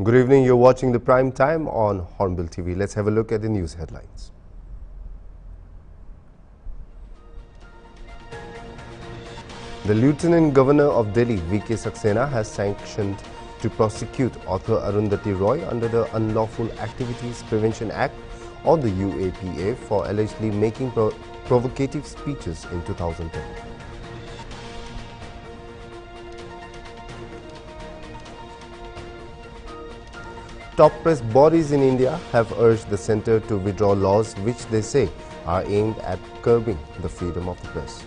Good evening, you're watching the prime time on Hornbilltv. Let's have a look at the news headlines. The Lieutenant Governor of Delhi, V.K. Saxena, has sanctioned to prosecute author Arundhati Roy under the Unlawful Activities Prevention Act or the UAPA for allegedly making provocative speeches in 2010. Top press bodies in India have urged the centre to withdraw laws which they say are aimed at curbing the freedom of the press.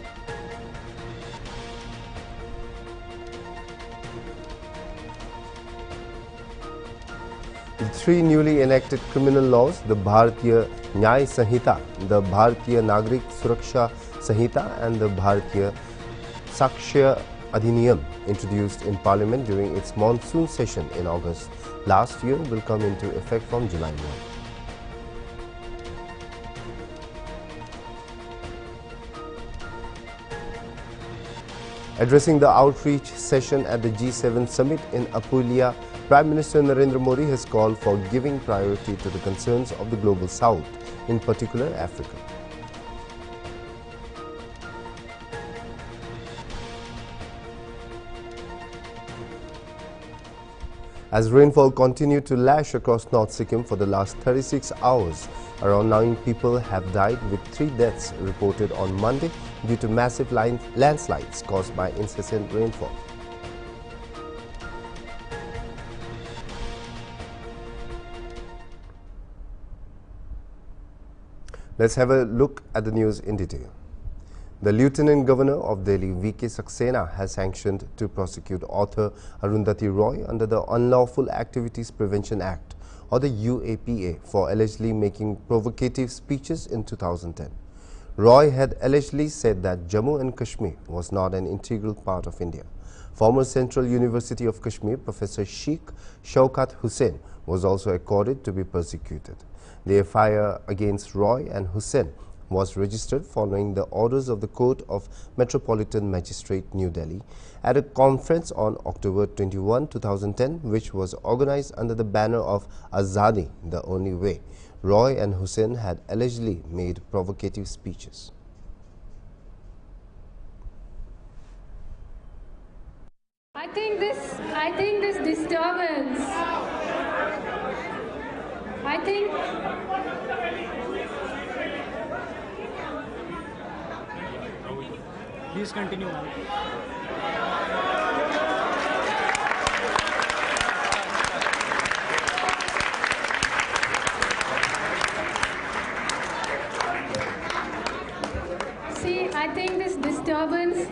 The three newly enacted criminal laws, the Bharatiya Nyay Sanhita, the Bharatiya Nagrik Suraksha Sanhita and the Bharatiya Sakshya Adhiniyam, introduced in Parliament during its monsoon session in August last year, will come into effect from July 1. Addressing the outreach session at the G7 summit in Apulia, Prime Minister Narendra Modi has called for giving priority to the concerns of the Global South, in particular Africa. As rainfall continued to lash across North Sikkim for the last 36 hours, around 9 people have died, with 3 deaths reported on Monday due to massive landslides caused by incessant rainfall. Let's have a look at the news in detail. The Lieutenant Governor of Delhi, V.K. Saxena, has sanctioned to prosecute author Arundhati Roy under the Unlawful Activities Prevention Act or the UAPA for allegedly making provocative speeches in 2010. Roy had allegedly said that Jammu and Kashmir was not an integral part of India. Former Central University of Kashmir Professor Sheikh Shaukat Hussain was also accorded to be persecuted. The FIR against Roy and Hussain was registered following the orders of the Court of Metropolitan Magistrate, New Delhi, at a conference on October 21, 2010, which was organized under the banner of Azadi, the Only Way. Roy and Hussain had allegedly made provocative speeches. I think this disturbance, Please continue. See, I think this disturbance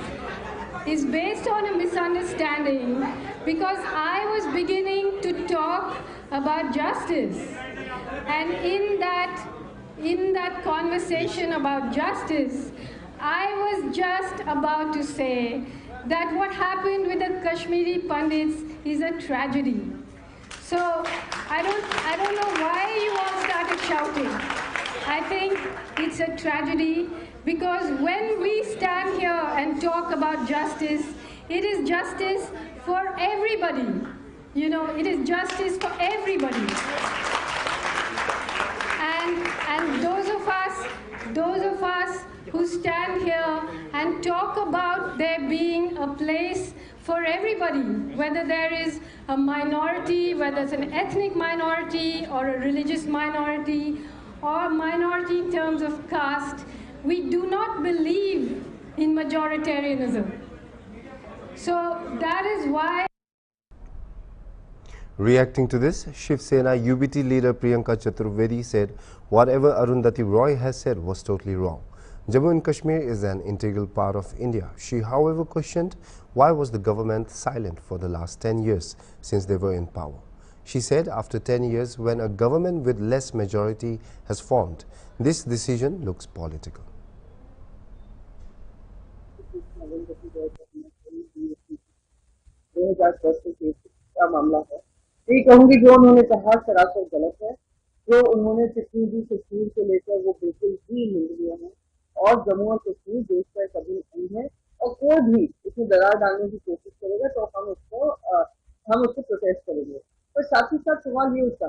is based on a misunderstanding, because I was beginning to talk about justice, and in that conversation about justice, I was just about to say that what happened with the Kashmiri Pandits is a tragedy. So I don't know why you all started shouting. I think it's a tragedy, because when we stand here and talk about justice, it is justice for everybody. You know, it is justice for everybody. And those of us who stand here and talk about there being a place for everybody, whether there is a minority, whether it's an ethnic minority or a religious minority or minority in terms of caste, we do not believe in majoritarianism. So that is why. Reacting to this, Shiv Sena UBT leader Priyanka Chaturvedi said whatever Arundhati Roy has said was totally wrong. Jammu and Kashmir is an integral part of India. She, however, questioned why was the government silent for the last 10 years since they were in power. She said after 10 years, when a government with less majority has formed, this decision looks political. ये कहूंगी जो उन्होंने कहा सरासर गलत है। जो उन्होंने कश्मीर को लेकर वो बिल्कुल ही निंदनीय है, और जम्मू और कश्मीर देश का कभी नहीं है, और कोई भी इसमें दरार डालने की कोशिश करेगा तो हम उसको प्रोटेस्ट करेंगे। पर साथ ही साथ सवाल ये उठा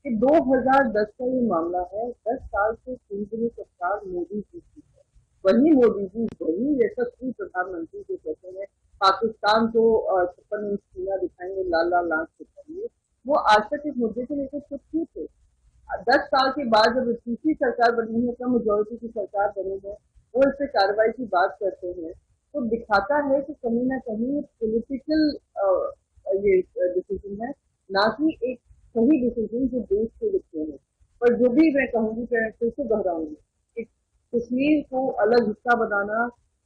कि 2010 का ये मामला है, 10 साल से केंद्रीय सरकार मोदी जी की है, वही मोदी जी वही यशस्वी प्रधानमंत्री जो कहते हैं पाकिस्तान को 56 इंच सीना दिखाएंगे, लाल लाल आंख दिखाएंगे, वो आज तक इस मुद्दे को लेकर चुप क्यों थे? 10 साल के बाद जब तीसरी सरकार बनी है, कम मेजोरिटी की सरकार बनी है, वो इस पे कार्रवाई की बात करते हैं, तो दिखाता है कि कहीं ना कहीं पॉलिटिकल ये डिसीजन है, ना कि एक सही डिसीजन जो देश के लिखते हैं। पर जो भी मैं कहूँगी, फिर से दोहराऊंगी कि कश्मीर को अलग हिस्सा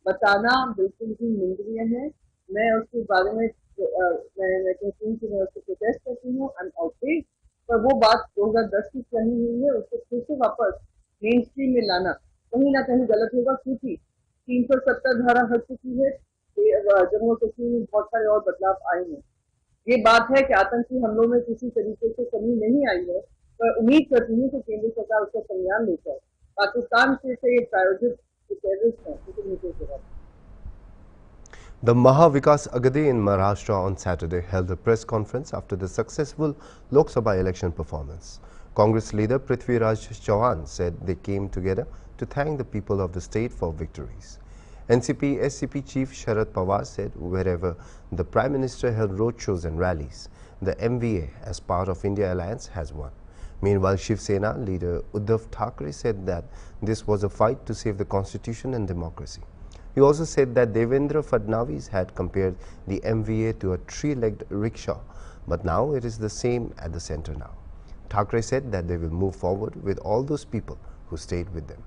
बताना बिल्कुल ही निंदनीय है। मैं उसके बारे में मैं कहती हूँ कि मैं उसको प्रोटेस्ट करती हूँ, आई एम आउटरेज्ड। पर वो बात 2010 की कही हुई है, उसको फिर से वापस मेन स्ट्रीम में लाना कहीं ना कहीं गलत होगा, क्योंकि 370 धारा हट चुकी है, जम्मू कश्मीर में बहुत सारे और बदलाव आए हैं। ये बात है कि आतंकी हमलों में किसी तरीके से कमी नहीं आई है, पर उम्मीद करती हूँ कि केंद्र सरकार उसका संज्ञान लेकर पाकिस्तान से ये प्रायोजित टेररिस्ट हैं उसे नीचे से। The Mahavikas Agade in Maharashtra on Saturday held a press conference after the successful Lok Sabha election performance. Congress leader Prithviraj Chauhan said they came together to thank the people of the state for victories. NCP-SCP chief Sharad Pawar said wherever the Prime Minister held roadshows and rallies, the MVA as part of India Alliance has won. Meanwhile, Shiv Sena leader Uddhav Thackeray said that this was a fight to save the constitution and democracy. He also said that Devendra Fadnavis had compared the MVA to a three-legged rickshaw, but now it is the same at the center now. Thackeray said that they will move forward with all those people who stayed with them.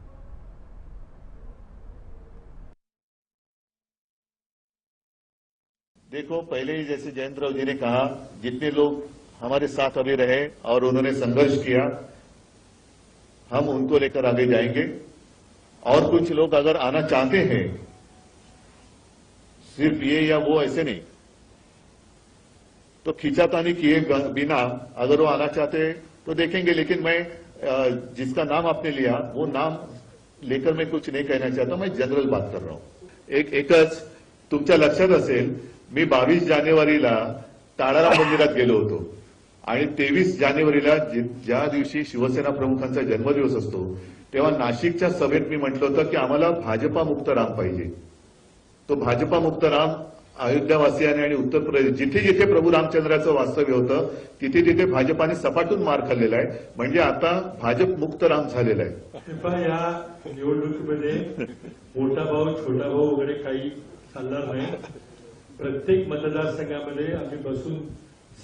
देखो, पहले ही जैसे जयंत राव जी ने कहा, जितने लोग हमारे साथ अभी रहे और उन्होंने संघर्ष किया, हम उनको लेकर आगे जाएंगे। और कुछ लोग अगर आना चाहते हैं, सिर्फ ये या वो ऐसे नहीं, तो खींचातानी किए बिना अगर वो आना चाहते तो देखेंगे। लेकिन मैं जिसका नाम आपने लिया वो नाम लेकर मैं कुछ नहीं कहना चाहता, मैं जनरल बात कर रहा हूं। एकच तुमच्या लक्षात असेल, मी 22 जानेवारीला ताळाराम मंदिरात गेलो होतो आणि 23 जानेवारीला ज्या दिवशी शिवसेना प्रमुखांचा जन्मदिवस असतो तेव्हा नाशिकच्या सभेत मी म्हटलं होतं की आम्हाला भाजपा मुक्त राम पाहिजे। तो भाजपा मुक्त राम अयोध्यावासियांनी आणि उत्तर प्रदेश जिथे जिथे प्रभू रामचंद्राचं वास्तव्य होतं तिथे तिथे भाजपाने सपाटून मार खाल्लेला आहे, म्हणजे आता भाजप मुक्त राम झालेला आहे। या निवडणुकीमध्ये मोठा भाऊ छोटा भाऊ वगैरे काही चालणार नाही। प्रत्येक मतदारसंघामध्ये आम्ही बसून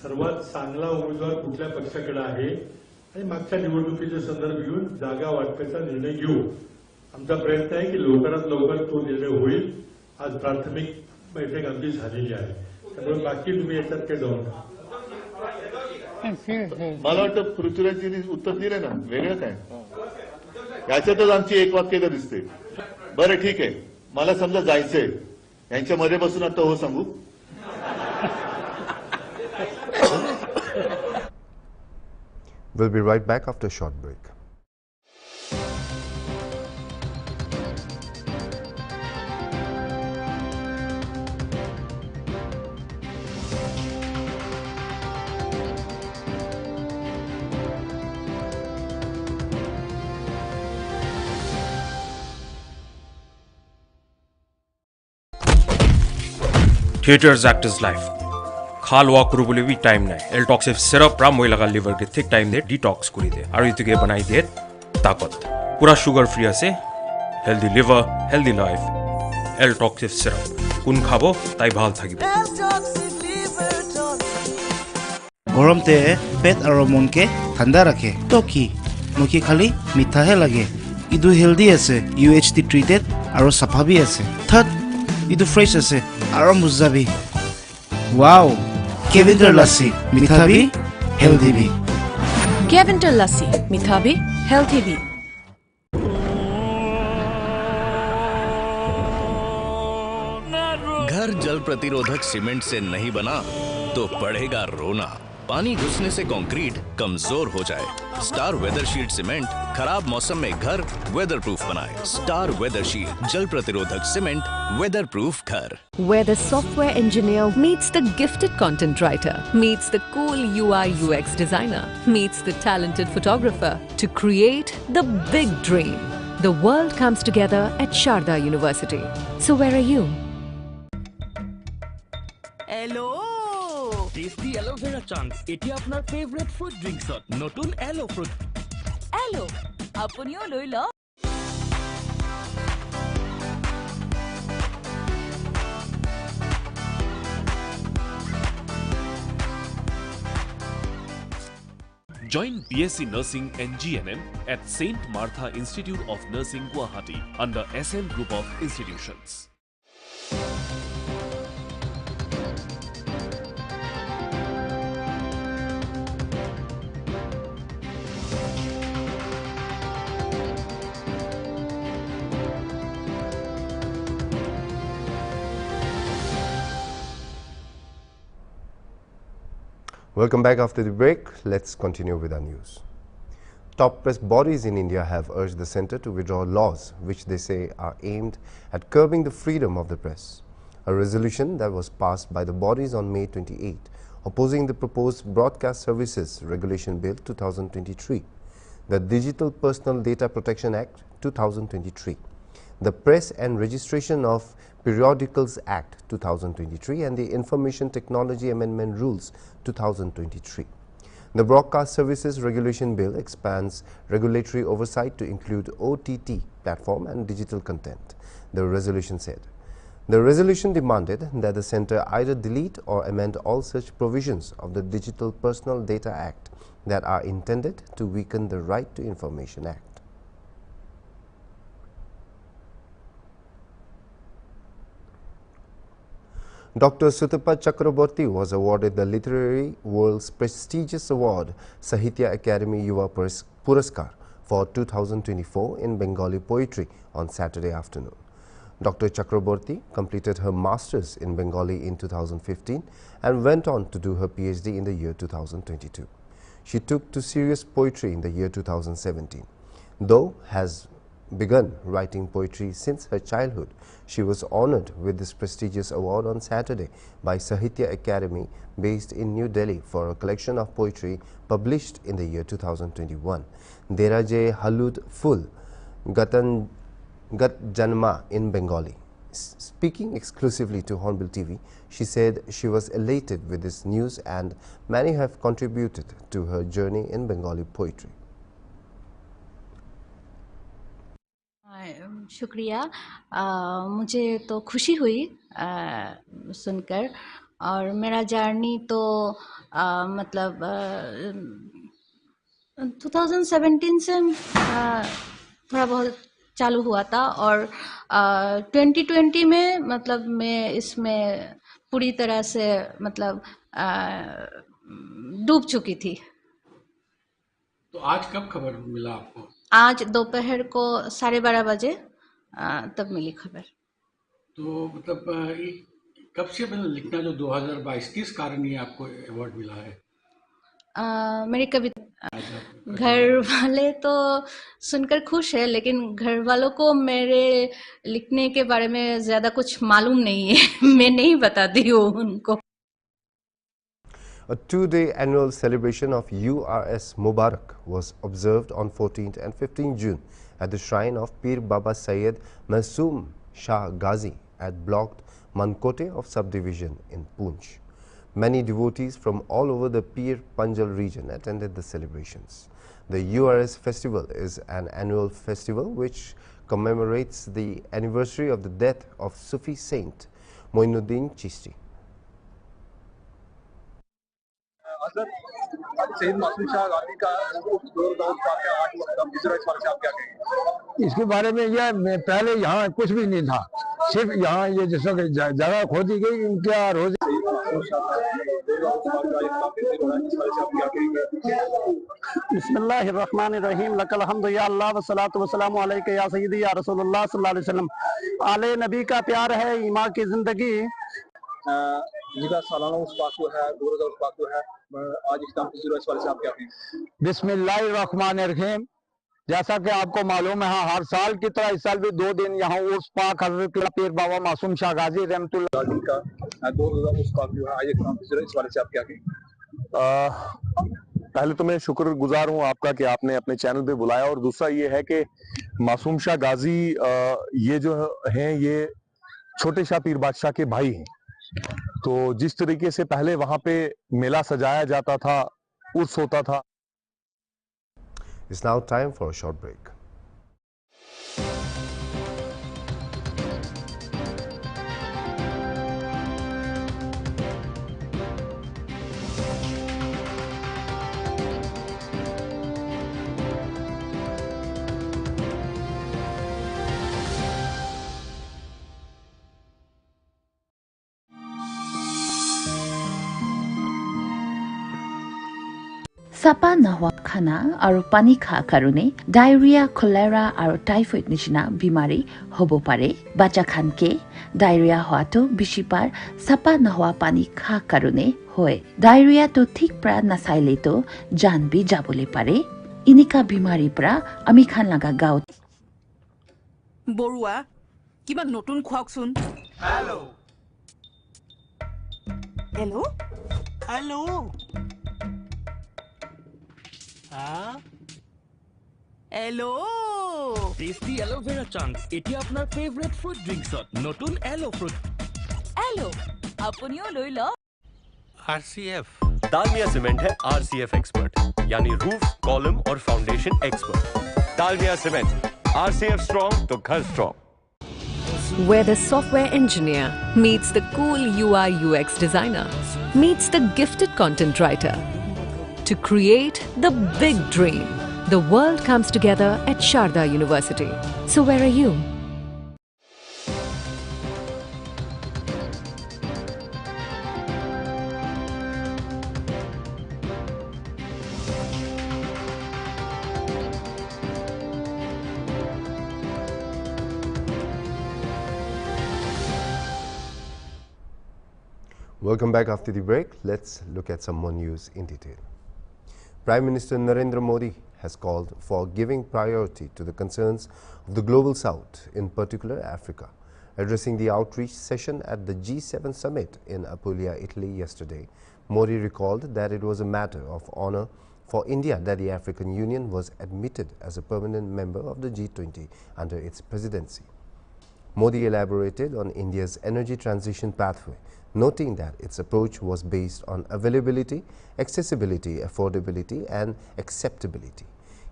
सर्वात चांगला उमेदवार कुठल्या पक्षाकडे आहे आणि मागच्या निवडणुकीचे संदर्भ घेऊन जागा वाटपाचा निर्णय घेऊ। आमचा प्रयत्न आहे की लवकरात लवकर तो निर्णय होईल। आज प्राथमिक बैठक आमची झालेली आहे, त्यामुळे बाकी तुम्ही याच्यात काय जाऊ नका। मला वाटतं पृथ्वीराजजींनी उत्तर दिलं ना, वेगळं काय याच्यातच आमची एक वाक्यता दिसते। बरं ठीक आहे, मला समजा जायचंय, यांच्यामध्ये बसून आता हो सांगू। We'll be right back after a short break. Theaters act is life. खाल वाक কৰিবলৈ भी टाइम নাই। এলটক্সিভ সিরাপ রা মই লাগা লিভার কে ঠিক টাইম দে ডিটক্স কৰি দে আৰু ইটোকে বনাই দিয়ে তাকত। পুরা সুগার ফ্রি আছে, হেলদি লিভার হেলদি লাইফ। এলটক্সিভ সিরাপ কোন খাবো তাই ভাল থাকিব। গরমতে পেট আর মনকে ঠান্ডা রাখে তো কি নকি খালি মিঠাহে লাগে। ইদু হেলদি আছে, UHT ট্রিটেড আৰু সাফা भी আছে। থার্ড ইদু ফ্রেশ আছে আৰু মুজাবি। वाओ, केविंटर लस्सी मीठा भी हेल्दी भी। केविंटर लस्सी मीठा भी हेल्दी भी। घर जल प्रतिरोधक सीमेंट से नहीं बना तो पड़ेगा रोना। पानी घुसने से कंक्रीट कमजोर हो जाए। स्टार वेदर शीट सीमेंट खराब मौसम में घर वेदर प्रूफ बनाए। स्टार वेदर शीट, जल प्रतिरोधक सीमेंट, वेदर प्रूफ घर। Where the software engineer meets the gifted content writer, meets the cool UI UX designer, meets the talented photographer to create the big dream. The world comes together at Sharda University. So where are you? Hello! Tasty aloe vera chunks. Eti apnar favorite fruit drinks hot. Notun aloe fruit. Aloe. Apuniyo loi lo. Join BSc Nursing and GNM at St. Martha Institute of Nursing, Guwahati under SM Group of Institutions. Welcome back after the break. Let's continue with our news. Top press bodies in India have urged the centre to withdraw laws which they say are aimed at curbing the freedom of the press. A resolution that was passed by the bodies on May 28, opposing the proposed Broadcast Services Regulation Bill 2023, the Digital Personal Data Protection Act 2023, the Press and Registration of Periodicals Act 2023 and the Information Technology Amendment Rules 2023. The Broadcast Services Regulation Bill expands regulatory oversight to include OTT platform and digital content, the resolution said. The resolution demanded that the centre either delete or amend all such provisions of the Digital Personal Data Act that are intended to weaken the Right to Information Act. Dr. Sutapa Chakraborty was awarded the literary world's prestigious award Sahitya Akademi Yuva Puraskar for 2024 in Bengali poetry on Saturday afternoon. Dr. Chakraborty completed her Masters in Bengali in 2015 and went on to do her PhD in the year 2022. She took to serious poetry in the year 2017. Though has begun writing poetry since her childhood, she was honored with this prestigious award on Saturday by Sahitya Akademi based in New Delhi for a collection of poetry published in the year 2021. Deraje Halud Ful Gat Janma in Bengali. Speaking exclusively to Hornbilltv, she said she was elated with this news and many have contributed to her journey in Bengali poetry. शुक्रिया। मुझे तो खुशी हुई सुनकर और मेरा journey तो मतलब 2017 से थोड़ा बहुत चालू हुआ था और 2020 में मतलब मैं इसमें पूरी तरह से मतलब डूब चुकी थी। तो आज कब खबर मिला आपको? आज दोपहर को 12:30 बजे तब मिली खबर। तो मतलब कब से मतलब लिखना जो 2022 किस कारण ये आपको अवार्ड मिला है? मेरी कविता घर वाले तो सुनकर खुश है लेकिन घर वालों को मेरे लिखने के बारे में ज़्यादा कुछ मालूम नहीं है। मैं नहीं बताती हूँ उनको। A two-day annual celebration of URS Mubarak was observed on 14th and 15th June at the shrine of Pir Baba Sayyid Masoom Shah Ghazi at block Mankote of subdivision in Poonch. Many devotees from all over the Pir Panjal region attended the celebrations. The URS festival is an annual festival which commemorates the anniversary of the death of Sufi saint Moinuddin Chishti. इसके बारे में यह पहले यहाँ कुछ भी नहीं था, सिर्फ यहाँ ये जिस वक्त जगह खोदी गई क्या रोज बिस्मिल्लाहिर्रहमानिर्रहीम लकल हम्दु या अल्लाह वस्सलातु वस्सलामु अलैका या सय्यदी या रसूलुल्लाह सल्लल्लाहु अलैहि वसल्लम। आले नबी का प्यार है ईमान की जिंदगी। जिसका सालाना उस पाक जो है 2000 उस पाक जो है आज इस्लाम की ज़रूरत वाले से आप क्या कहें? बिस्मिल्लाहिर्रहमानिर्रहीम। जैसा कि आपको मालूम है, हर साल की तरह इस साल भी 2 दिन यहाँ उर्स पाक हजरत पीर बाबा मासूम शाह गाजी रहमतुल्लाह अलैह का 2000 उस पाक जो है आज इस्लाम की ज़रूरत वाले से आप क्या कहें? पहले तो मैं शुक्रगुजार हूं आपका कि आपने अपने चैनल पे बुलाया, और दूसरा ये है कि मासूम शाह गाजी ये जो हैं ये छोटे शाह पीर बादशाह के भाई हैं। तो जिस तरीके से पहले वहां पे मेला सजाया जाता था, उर्स होता था। It's now time for a short break. চাপা নোহোৱা খানা আৰু পানী খোৱাৰ কাৰণে ডায়েৰিয়া, কলেৰা আৰু টাইফয়েড নিচিনা বেমাৰী হ'ব পাৰে। বাচ্চাখানকে ডায়েৰিয়া হোৱাটো বেছিভাগ চাপা নোহোৱা পানী খোৱাৰ কাৰণে হয়। ডায়েৰিয়াটো ঠিক পৰা নাচাইলেতো জান বি যাবলৈ পাৰে। এনেকা বেমাৰীৰ পৰা আমি খান লগা গাঁৱত বৰুৱা কিবা নতুন খুৱাকচোন। Hello' hello' hello' Hello! Tasty aloe vera chunk এতিয়া আপোনাৰ ফেভৰেট ফ্ৰুট ড্ৰিংকছত নতুন এলো ফ্ৰুট। এলো আপুনিও লৈ ল। RCF दालमिया सीमेंट है RCF एक्सपर्ट, यानी रूफ, कॉलम और foundation expert. Dalmia cement, RCF strong तो घर strong. Where the software engineer meets the cool UI UX designer, meets the gifted content writer to create the big dream. The world comes together at Sharda University. So where are you? Welcome back after the break. Let's look at some more news in detail. Prime Minister Narendra Modi has called for giving priority to the concerns of the Global South, in particular Africa. Addressing the outreach session at the G7 summit in Apulia, Italy yesterday, Modi recalled that it was a matter of honor for India that the African Union was admitted as a permanent member of the G20 under its presidency. Modi elaborated on India's energy transition pathway, noting that its approach was based on availability, accessibility, affordability and acceptability.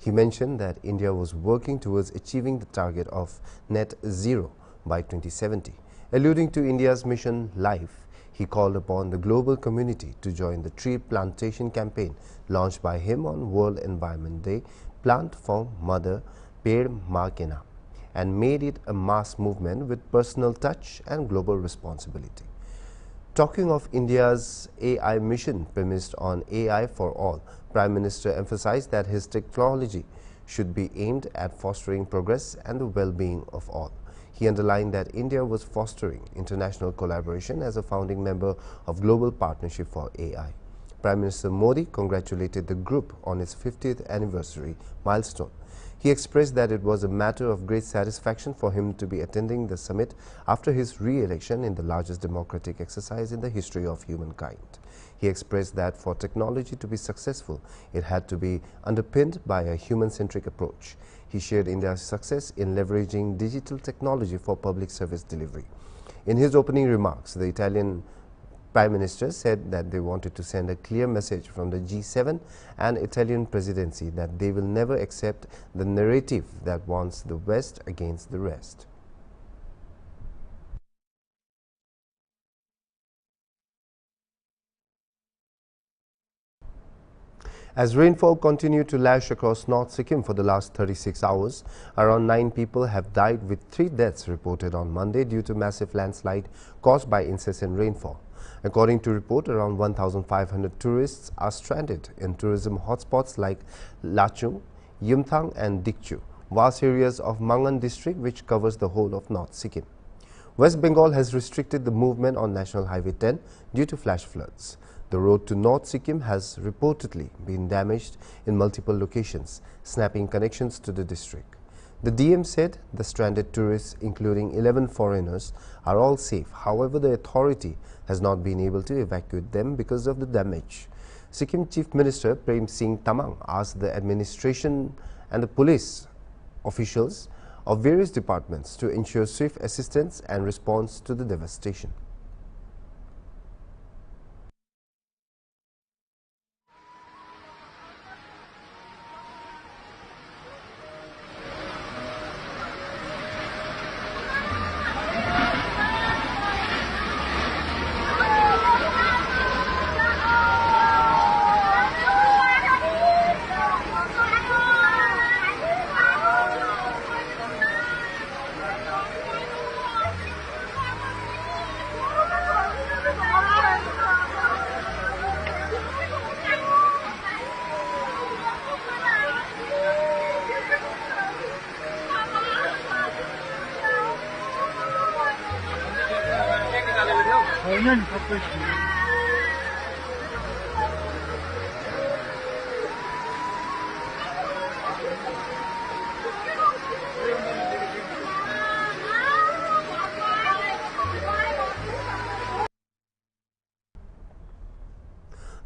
He mentioned that India was working towards achieving the target of net zero by 2070. Alluding to India's mission Life, he called upon the global community to join the tree plantation campaign launched by him on World Environment Day, Plant for Mother, Ped Maa Ke Naam, and made it a mass movement with personal touch and global responsibility. Talking of India's AI mission premised on AI for all, Prime Minister emphasized that his technology should be aimed at fostering progress and the well-being of all. He underlined that India was fostering international collaboration as a founding member of Global Partnership for AI. Prime Minister Modi congratulated the group on its 50th anniversary milestone. He expressed that it was a matter of great satisfaction for him to be attending the summit after his re-election in the largest democratic exercise in the history of humankind. He expressed that for technology to be successful, it had to be underpinned by a human-centric approach. He shared India's success in leveraging digital technology for public service delivery. In his opening remarks, the Italian Prime Minister said that they wanted to send a clear message from the G7 and Italian presidency that they will never accept the narrative that wants the West against the rest. As rainfall continued to lash across North Sikkim for the last 36 hours, around 9 people have died, with 3 deaths reported on Monday due to massive landslide caused by incessant rainfall. According to report, around 1,500 tourists are stranded in tourism hotspots like Lachung, Yumthang and Dikchu, vast areas of Mangan district which covers the whole of North Sikkim. West Bengal has restricted the movement on National Highway 10 due to flash floods. The road to North Sikkim has reportedly been damaged in multiple locations, snapping connections to the district. The DM said the stranded tourists, including 11 foreigners, are all safe. However, the authority has not been able to evacuate them because of the damage. Sikkim Chief Minister Prem Singh Tamang asked the administration and the police officials of various departments to ensure swift assistance and response to the devastation.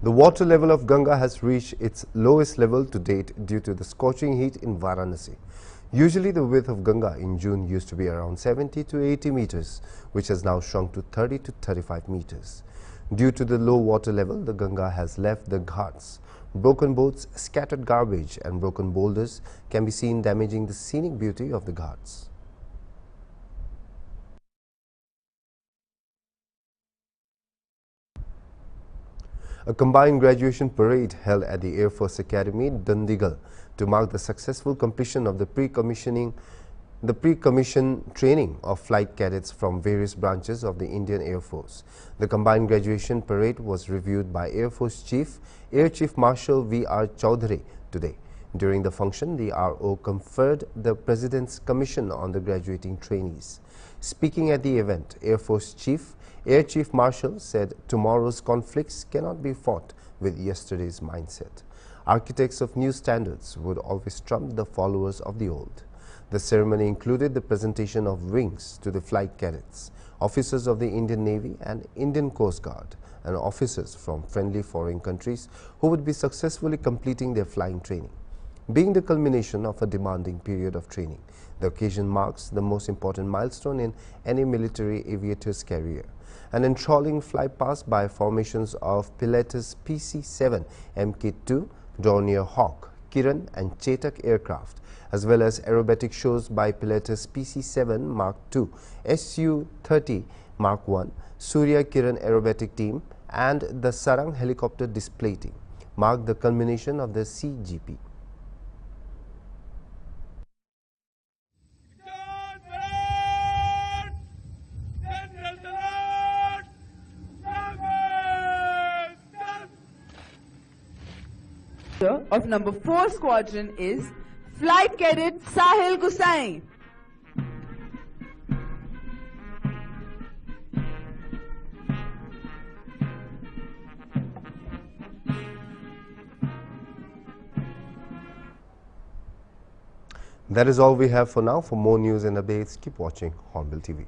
The water level of Ganga has reached its lowest level to date due to the scorching heat in Varanasi. Usually the width of Ganga in June used to be around 70 to 80 meters, which has now shrunk to 30 to 35 meters. Due to the low water level, the Ganga has left the ghats. Broken boats, scattered garbage and broken boulders can be seen damaging the scenic beauty of the ghats. A combined graduation parade held at the Air Force Academy, Dandigal, to mark the successful completion of the pre-commission training of flight cadets from various branches of the Indian Air Force. The combined graduation parade was reviewed by Air Force Chief, Air Chief Marshal V.R. Chaudhary today. During the function, the RO conferred the President's Commission on the graduating trainees. Speaking at the event, Air Force Chief, Air Chief Marshal said tomorrow's conflicts cannot be fought with yesterday's mindset. Architects of new standards would always trump the followers of the old. The ceremony included the presentation of wings to the flight cadets, officers of the Indian Navy and Indian Coast Guard, and officers from friendly foreign countries who would be successfully completing their flying training. Being the culmination of a demanding period of training, the occasion marks the most important milestone in any military aviator's career. An enthralling flypast by formations of Pilatus PC-7 Mk2, Dornier Hawk, Kiran and Chetak aircraft, as well as aerobatic shows by Pilatus PC-7 Mark II, Su-30 Mark I, Surya Kiran aerobatic team and the Sarang helicopter display team, marked the culmination of the CGP. Of number 4 squadron is Flight Cadet Sahil Gusai. That is all we have for now. For more news and updates, keep watching Hornbill TV.